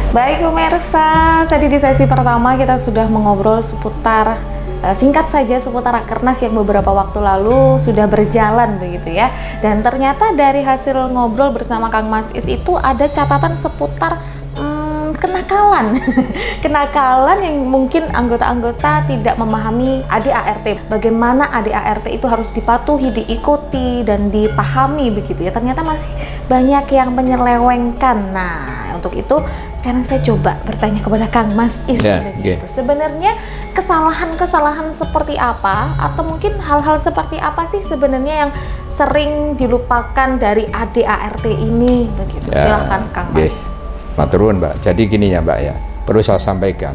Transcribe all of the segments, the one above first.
Baik pemirsa, tadi di sesi pertama kita sudah mengobrol seputar singkat saja seputar Rakernas yang beberapa waktu lalu sudah berjalan begitu ya. Dan ternyata dari hasil ngobrol bersama Kang Mas Is itu ada catatan seputar kenakalan kenakalan yang mungkin anggota-anggota tidak memahami ADART, bagaimana ADART itu harus dipatuhi, diikuti dan dipahami begitu ya. Ternyata masih banyak yang menyelewengkan. Nah, untuk itu sekarang saya coba bertanya kepada Kang Mas Is begitu. Sebenarnya kesalahan-kesalahan seperti apa atau mungkin hal-hal seperti apa sih sebenarnya yang sering dilupakan dari ADART ini begitu. Silahkan Kang Mas. Maturun Mbak, jadi gini ya Mbak ya, perlu saya sampaikan,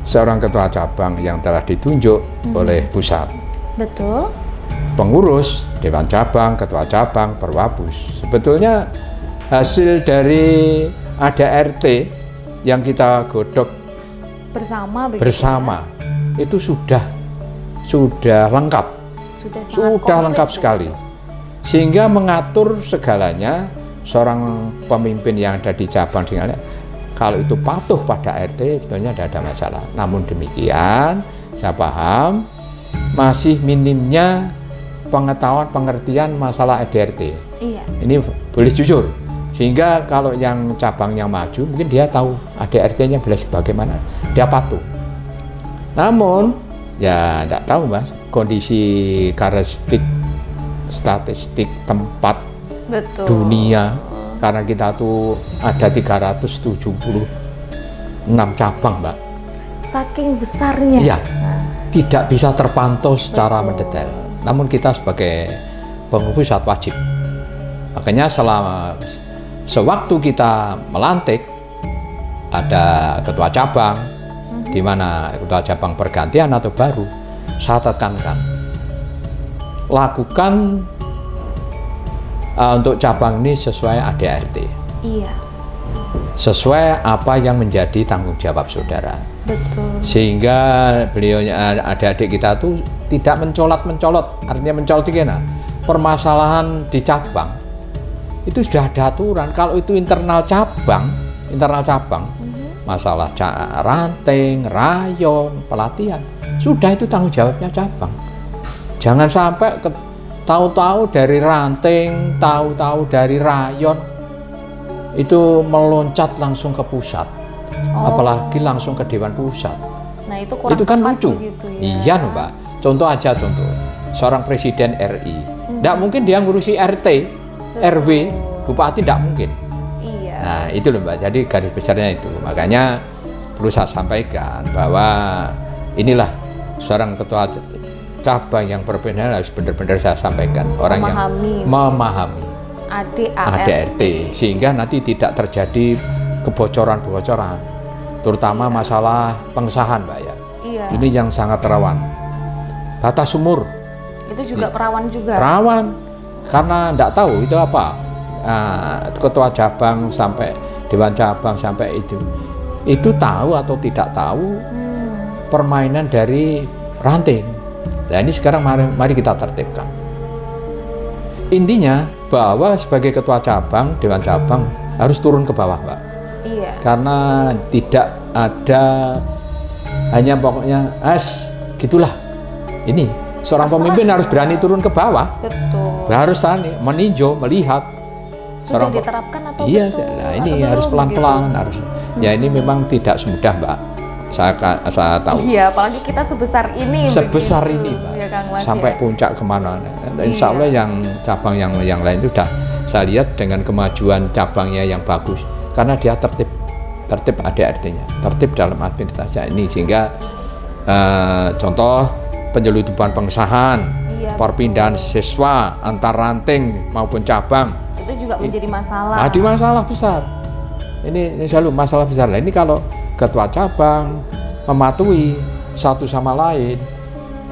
seorang ketua cabang yang telah ditunjuk oleh pusat, betul, pengurus, dewan cabang, ketua cabang, perwabus, sebetulnya hasil dari ADART yang kita godok bersama ya? Itu sudah lengkap, sudah lengkap sekali, sehingga mengatur segalanya. Seorang pemimpin yang ada di cabang kalau itu patuh pada ART sebetulnya tidak ada masalah. Namun demikian saya paham masih minimnya pengetahuan pengertian masalah ADART. Iya. Ini boleh jujur, sehingga kalau yang cabang yang maju mungkin dia tahu ADART-nya bagaimana, dia patuh. Namun ya tidak tahu Mas, kondisi karakteristik statistik tempat betul. Dunia, karena kita tuh ada 376 cabang Mbak, saking besarnya iya, tidak bisa terpantau secara mendetail. Namun kita sebagai pengurus pusat wajib, makanya sewaktu kita melantik ada ketua cabang, di mana ketua cabang pergantian atau baru, saya tekankan lakukan untuk cabang ini sesuai ADART. Iya. Sesuai apa yang menjadi tanggung jawab saudara. Betul. Sehingga beliaunya adik-adik kita tuh tidak mencolot-mencolot. Artinya mencolot itu gimana? Permasalahan di cabang itu sudah ada aturan. Kalau itu internal cabang, masalah ranting, rayon, pelatihan, sudah itu tanggung jawabnya cabang. Jangan sampai tahu-tahu dari ranting, tahu-tahu dari rayon, itu meloncat langsung ke pusat, apalagi langsung ke dewan pusat. Nah itu kurang itu kan lucu. Gitu ya. Iya Mbak, contoh seorang presiden RI, tidak mungkin dia ngurusi RT, RW, bupati, tidak mungkin. Iya. Nah itu loh Mbak, jadi garis besarnya itu. Makanya perlu saya sampaikan bahwa inilah seorang ketua cabang yang berbeda harus benar-benar saya sampaikan, orang yang memahami ADART, sehingga nanti tidak terjadi kebocoran-kebocoran, terutama masalah pengesahan Mbak ya. Iya. Ini yang sangat rawan. Batas umur itu juga perawan juga. Rawan, karena tidak tahu itu apa. Ketua cabang sampai dewan cabang sampai itu tahu atau tidak tahu permainan dari ranting. Nah ini sekarang mari kita tertibkan. Intinya bahwa sebagai ketua cabang, dewan cabang harus turun ke bawah Mbak. Iya. Karena tidak ada hanya pokoknya gitulah. Ini seorang pemimpin harus berani turun ke bawah. Betul. Harus meninjau, melihat. Sudah diterapkan atau iya, nah ini harus pelan-pelan harus. Ya ini memang tidak semudah Mbak. Saya tahu. Iya, apalagi kita sebesar ini Mbak, ya, Kang Mas, sampai puncak kemana. Insya Allah yang cabang yang lain itu sudah saya lihat dengan kemajuan cabangnya yang bagus, karena dia tertib ADART-nya, tertib dalam administrasi ini, sehingga contoh penyeludupan pengesahan, perpindahan siswa antar ranting maupun cabang itu juga menjadi masalah. Di masalah besar. Ini selalu masalah besar. Ini kalau ketua cabang mematuhi satu sama lain,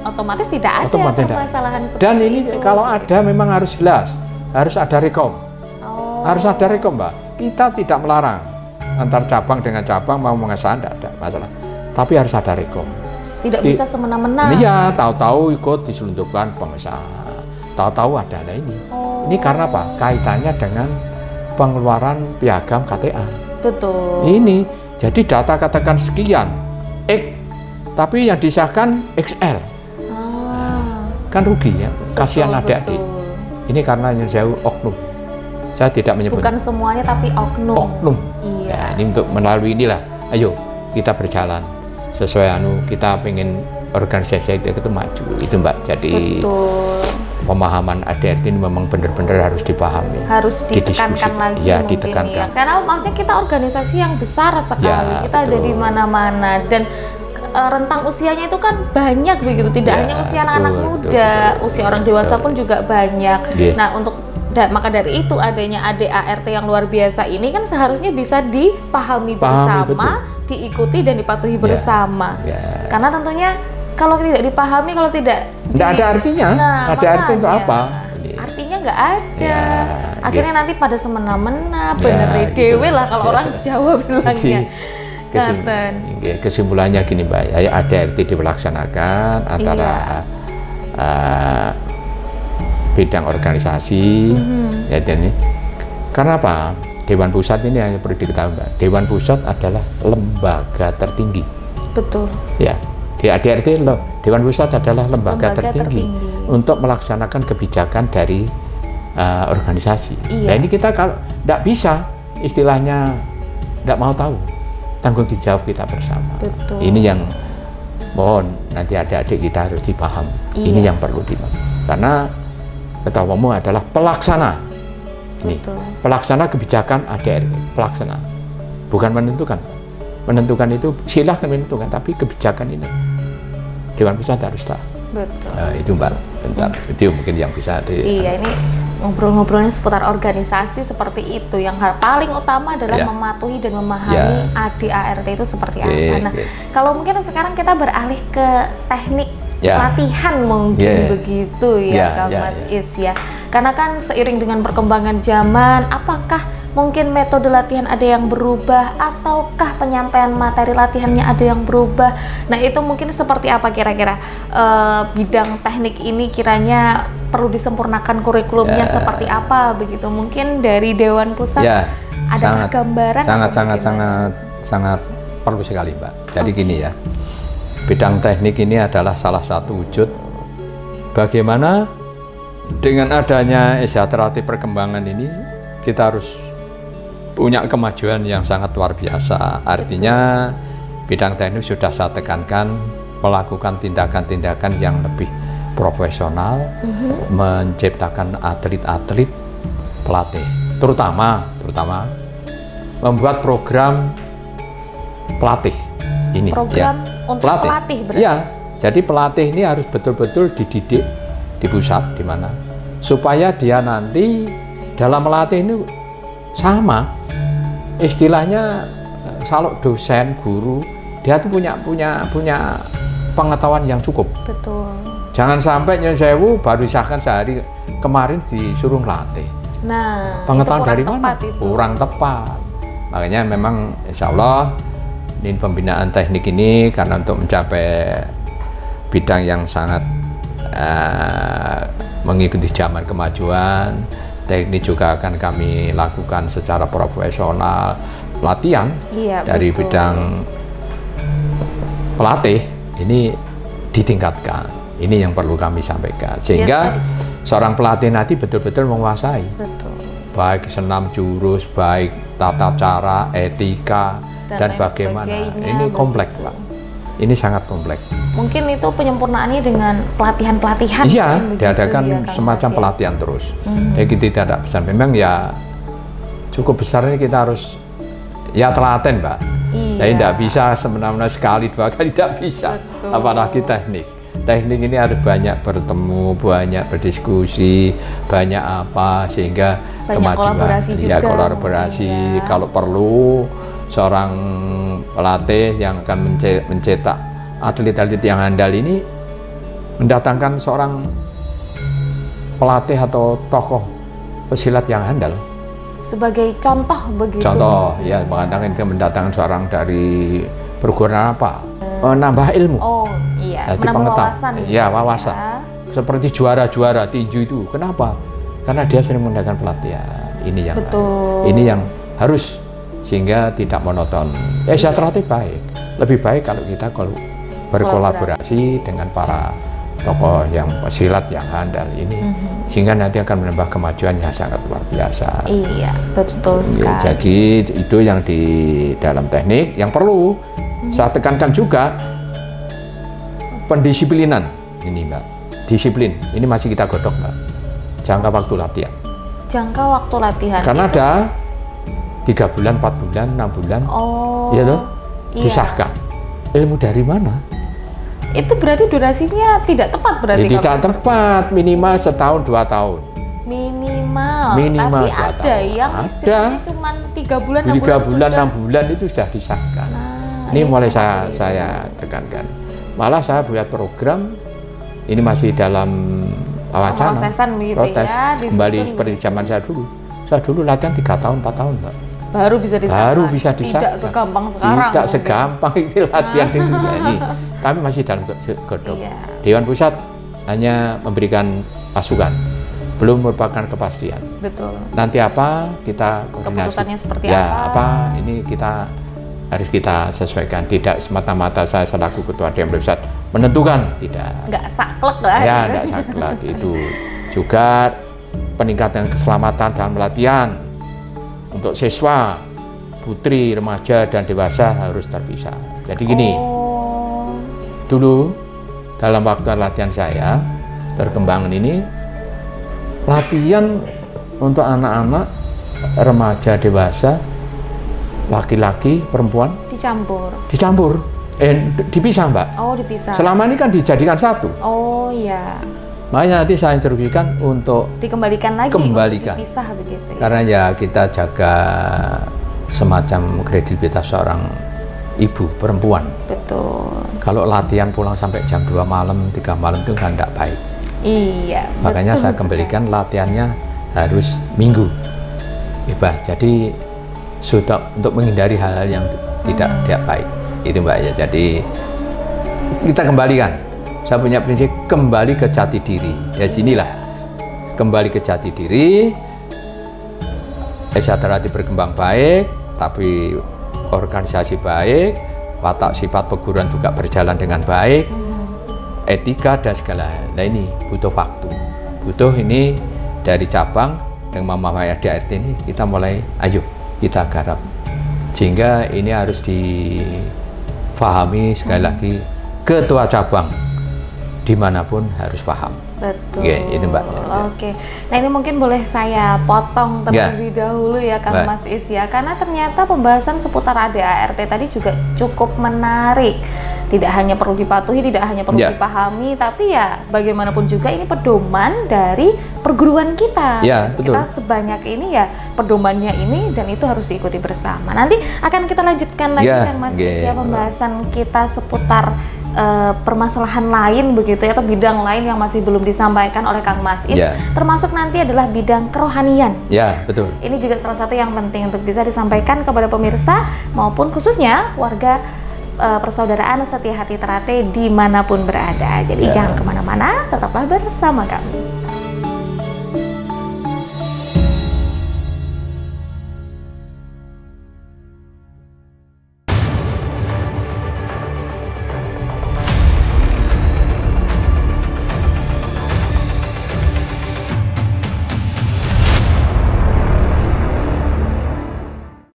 otomatis tidak ada permasalahan seperti itu. Dan ini kalau ada memang harus jelas, harus ada rekom. Harus ada rekom Mbak. Kita tidak melarang antar cabang dengan cabang mau mengesahkan, tidak ada masalah. Tapi harus ada rekom. Tidak bisa semena-mena. Iya, tahu-tahu ikut diselundupkan pengesahan. Tahu-tahu ada ini. Ini karena apa? Kaitannya dengan pengeluaran piagam KTA. Betul. Ini jadi data katakan sekian X, tapi yang disahkan XL. Kan rugi ya, kasihan adik-adik. Ini karena yang saya oknum. Saya tidak menyebut. Bukan semuanya tapi oknum. Oknum. Iya. Nah, ini untuk melalui inilah, ayo kita berjalan sesuai kita pengen organisasi itu maju. Itu Mbak. Jadi pemahaman ADRT ini memang benar-benar harus dipahami. Harus ditekankan lagi ya, mungkin ditekankan. Ya. Karena maksudnya kita organisasi yang besar sekali. Ya, kita ada di mana-mana dan rentang usianya itu kan banyak begitu. Tidak hanya usia anak-anak muda, usia orang dewasa pun juga banyak. Nah, maka dari itu adanya ADART yang luar biasa ini kan seharusnya bisa dipahami bersama, diikuti dan dipatuhi bersama. Karena tentunya kalau tidak dipahami, kalau tidak ada artinya. Ada arti untuk apa? Artinya nggak ada. Akhirnya nanti pada semena-mena, bener dewe lah kalau orang Jawa bilangnya. Kesimpulannya gini Mbak, ya ADRT dilaksanakan antara bidang organisasi, ya, dan ini karena apa? Dewan Pusat ini hanya perlu diketahui Mbak. Dewan Pusat adalah lembaga tertinggi. Betul. Ya, di ADRT Dewan Pusat adalah lembaga tertinggi untuk melaksanakan kebijakan dari organisasi. Nah ini kita kalau tidak bisa, istilahnya tidak mau tahu, tanggung jawab kita bersama. Betul. Ini yang mohon nanti adik-adik kita harus dipahami. Ini yang perlu dipahami. Karena ketua umum adalah pelaksana. Ini pelaksana kebijakan ADRT, pelaksana, bukan menentukan. Menentukan itu silahkan menentukan, tapi kebijakan ini Dewan Pusat harus tahu. Betul. Itu Mbak, bentar. Itu mungkin yang bisa Iya, ini ngobrol-ngobrolnya seputar organisasi seperti itu. Yang paling utama adalah mematuhi dan memahami ADART itu seperti apa. Nah, kalau mungkin sekarang kita beralih ke teknik latihan mungkin begitu ya, Kak Mas Is ya. Karena kan seiring dengan perkembangan zaman, apakah mungkin metode latihan ada yang berubah ataukah penyampaian materi latihannya ada yang berubah? Nah, itu mungkin seperti apa kira-kira bidang teknik ini kiranya perlu disempurnakan kurikulumnya seperti apa begitu? Mungkin dari Dewan Pusat ada gambaran? Sangat perlu sekali Mbak. Jadi gini ya, bidang teknik ini adalah salah satu wujud bagaimana dengan adanya akseleratif perkembangan ini kita harus punya kemajuan yang sangat luar biasa. Artinya bidang teknik sudah saya tekankan melakukan tindakan-tindakan yang lebih profesional, menciptakan atlet-atlet pelatih, terutama membuat program pelatih ini. Program untuk pelatih berarti? Ya, jadi pelatih ini harus betul-betul dididik di pusat, di mana supaya dia nanti dalam melatih ini sama istilahnya. Kalau dosen, guru, dia tuh punya pengetahuan yang cukup. Betul. Jangan sampai nyon sewu baru disahkan sehari kemarin disuruh ngelatih. Nah, pengetahuan dari mana? Kurang tepat. Makanya memang insya Allah ini pembinaan teknik ini karena untuk mencapai bidang yang sangat mengikuti zaman kemajuan, teknik juga akan kami lakukan secara profesional pelatihan dari bidang pelatih ini ditingkatkan. Ini yang perlu kami sampaikan sehingga seorang pelatih nanti betul-betul menguasai baik senam jurus, baik tata cara, etika dan bagaimana. Ini kompleks Pak. Ini sangat kompleks. Mungkin itu penyempurnaannya dengan pelatihan-pelatihan. Iya, diadakan semacam pelatihan terus. Jadi kita tidak bisa. Memang ya cukup besar ini kita harus telaten Mbak. Jadi tidak bisa semena-mena sekali, dua kali tidak bisa. Betul. Apalagi teknik. Teknik ini harus banyak bertemu, banyak berdiskusi, banyak apa sehingga kemajuan. Kolaborasi. Kalau perlu seorang pelatih yang akan mencetak atlet-atlet yang handal ini mendatangkan seorang pelatih atau tokoh pesilat yang handal sebagai contoh begitu. Contoh ya, mendatangkan seorang dari perguruan apa, menambah ilmu. Oh iya, menambah wawasan. Iya, wawasan. Seperti juara-juara tinju itu. Kenapa? Karena dia sering mengadakan pelatihan. Ini yang harus sehingga tidak monoton. Sejahtera baik, lebih baik kalau kita berkolaborasi dengan para tokoh yang silat yang handal ini, sehingga nanti akan menambah kemajuan yang sangat luar biasa. Iya, betul sekali. Jadi itu yang di dalam teknik yang perlu saya tekankan juga, pendisiplinan ini Mbak, disiplin ini masih kita godok Mbak, jangka waktu latihan. Jangka waktu latihan karena itu? Ada 3 bulan, 4 bulan, 6 bulan, iya toh, disahkan. Ilmu dari mana? Itu berarti durasinya tidak tepat berarti? Tidak tepat, minimal setahun 2 tahun. Minimal. Tapi ada yang istilahnya cuma 3 bulan, 6 bulan. 3 bulan, 6 bulan itu sudah disahkan. Ini mulai saya tekankan. Malah saya buat program, ini masih dalam wacana, prosesan begitu ya, kembali seperti zaman saya dulu. Saya dulu latihan 3 tahun, 4 tahun Mbak. Baru bisa disahkan. Tidak segampang sekarang. Tidak segampang itu latihan itu. Ini kami masih dalam godok. Dewan Pusat hanya memberikan masukan, belum merupakan kepastian. Betul. Nanti apa kita koordinasi. Keputusannya seperti apa? Ini kita harus kita sesuaikan. Tidak semata-mata saya selaku Ketua Dewan Pusat menentukan, tidak. Nggak saklek lah. Ya, nggak saklek. Itu juga peningkatan keselamatan dalam latihan. Untuk siswa, putri, remaja, dan dewasa harus terpisah. Jadi gini, dulu dalam waktu latihan saya, terkembangan ini, latihan untuk anak-anak, remaja, dewasa, laki-laki, perempuan, dicampur, dipisah Mbak. Oh, dipisah. Selama ini kan dijadikan satu. Oh iya. Makanya nanti saya instruksikan untuk dikembalikan lagi, untuk dipisah begitu ya? Karena ya kita jaga semacam kredibilitas seorang ibu perempuan. Betul. Kalau latihan pulang sampai jam 2 malam, 3 malam itu kan tidak baik. Iya. Makanya saya kembalikan latihannya harus minggu. Bebas. Jadi sudah untuk menghindari hal-hal yang tidak baik. Itu Mbak ya. Jadi kita kembalikan. Saya punya prinsip kembali ke jati diri. Ya sinilah kembali ke jati diri. Sejahtera berkembang baik, tapi organisasi baik, watak sifat perguruan juga berjalan dengan baik, etika dan segala hal. Nah ini butuh waktu. Butuh ini dari cabang yang Mama Maya di ART ini kita mulai, ayo kita garap. Sehingga ini harus difahami sekali lagi, ketua cabang dimanapun harus paham. Betul. Itu Mbak. Oke. Nah ini mungkin boleh saya potong terlebih dahulu ya Kang Mas Is ya, karena ternyata pembahasan seputar ADART tadi juga cukup menarik. Tidak hanya perlu dipatuhi, tidak hanya perlu dipahami, tapi ya bagaimanapun juga ini pedoman dari perguruan kita. Ya, betul. Kita sebanyak ini ya pedomannya ini, dan itu harus diikuti bersama. Nanti akan kita lanjutkan lagi Kang Mas Is ya, pembahasan kita seputar permasalahan lain begitu ya, atau bidang lain yang masih belum disampaikan oleh Kang Mas Is, termasuk nanti adalah bidang kerohanian. Ya, betul. Ini juga salah satu yang penting untuk bisa disampaikan kepada pemirsa maupun khususnya warga persaudaraan Setia Hati Ternate dimanapun berada. Jadi jangan kemana-mana, tetaplah bersama kami.